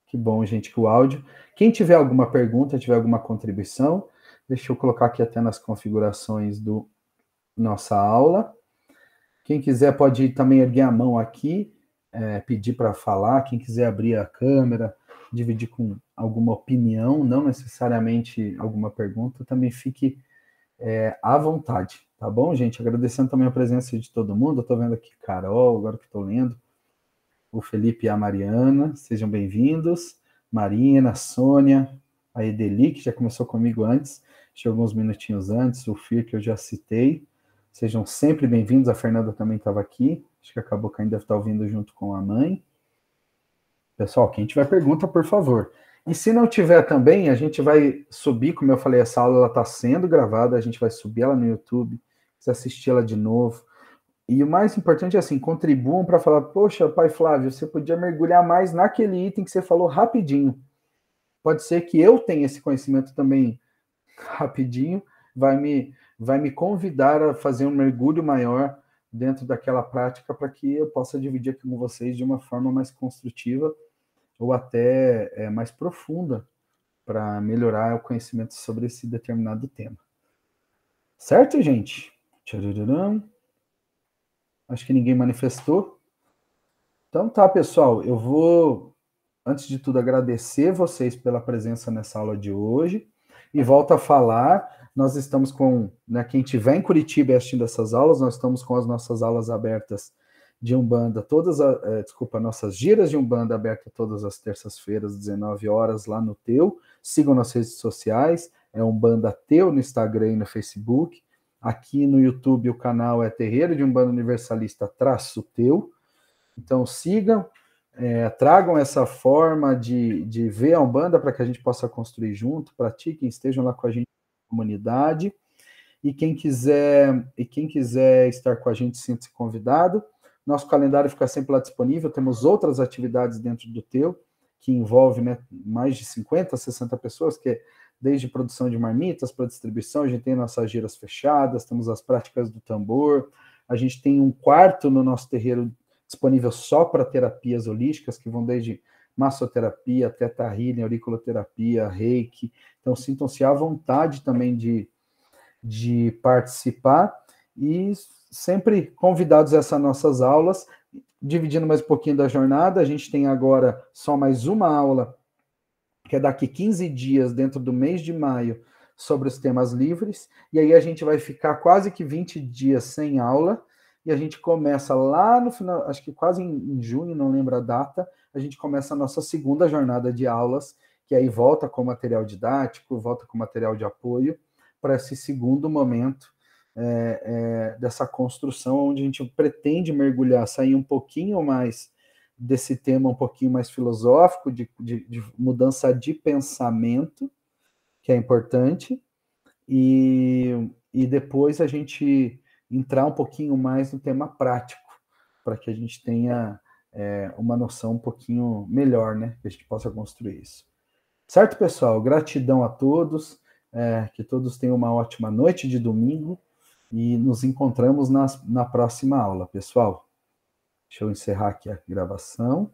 Que bom, gente, que o áudio. Quem tiver alguma pergunta, tiver alguma contribuição, deixa eu colocar aqui até nas configurações do nossa aula. Quem quiser pode também erguer a mão aqui, pedir para falar, quem quiser abrir a câmera, dividir com alguma opinião, não necessariamente alguma pergunta, também fique à vontade, tá bom, gente? Agradecendo também a presença de todo mundo, eu estou vendo aqui Carol, agora que estou lendo, o Felipe e a Mariana, sejam bem-vindos, Marina, Sônia, a Edeli, que já começou comigo antes, chegou alguns minutinhos antes, o Fir, que eu já citei, sejam sempre bem-vindos, a Fernanda também estava aqui, acho que acabou que ainda deve estar ouvindo junto com a mãe. Pessoal, quem tiver pergunta, por favor. E se não tiver também, a gente vai subir, como eu falei, essa aula está sendo gravada, a gente vai subir ela no YouTube, você assistir ela de novo. E o mais importante é assim, contribuam para falar, poxa, pai Flávio, você podia mergulhar mais naquele item que você falou rapidinho. Pode ser que eu tenha esse conhecimento também rapidinho, vai me convidar a fazer um mergulho maior dentro daquela prática para que eu possa dividir aqui com vocês de uma forma mais construtiva ou até mais profunda para melhorar o conhecimento sobre esse determinado tema. Certo, gente? Tchararam. Acho que ninguém manifestou. Então tá, pessoal, eu vou, antes de tudo, agradecer vocês pela presença nessa aula de hoje e volto a falar, nós estamos com, quem estiver em Curitiba assistindo essas aulas, nós estamos com as nossas aulas abertas de Umbanda, nossas giras de Umbanda abertas todas as terças-feiras, 19 horas, lá no Teu. Sigam nas redes sociais, é Umbanda Teu no Instagram e no Facebook. Aqui no YouTube o canal é Terreiro de Umbanda Universalista _Teu. Então sigam, tragam essa forma de ver a Umbanda para que a gente possa construir junto, pratiquem, estejam lá com a gente na comunidade. E quem quiser estar com a gente, sinta-se convidado. Nosso calendário fica sempre lá disponível, temos outras atividades dentro do Teu, que envolve mais de 50, 60 pessoas, que é desde produção de marmitas para distribuição, a gente tem nossas giras fechadas, temos as práticas do tambor, a gente tem um quarto no nosso terreiro disponível só para terapias holísticas, que vão desde massoterapia, teta healing, auriculoterapia, reiki. Então, sintam-se à vontade também de participar e sempre convidados a essas nossas aulas, dividindo mais um pouquinho da jornada. A gente tem agora só mais uma aula, que é daqui 15 dias, dentro do mês de maio, sobre os temas livres, e aí a gente vai ficar quase que 20 dias sem aula, e a gente começa lá no final, acho que quase em junho, não lembro a data, a gente começa a nossa segunda jornada de aulas, que aí volta com material didático, volta com material de apoio, para esse segundo momento dessa construção, onde a gente pretende mergulhar, sair um pouquinho mais desse tema, um pouquinho mais filosófico, de mudança de pensamento, que é importante, e depois a gente entrar um pouquinho mais no tema prático, para que a gente tenha uma noção um pouquinho melhor, né? Que a gente possa construir isso. Certo, pessoal? Gratidão a todos, que todos tenham uma ótima noite de domingo, e nos encontramos na próxima aula, pessoal. Deixa eu encerrar aqui a gravação.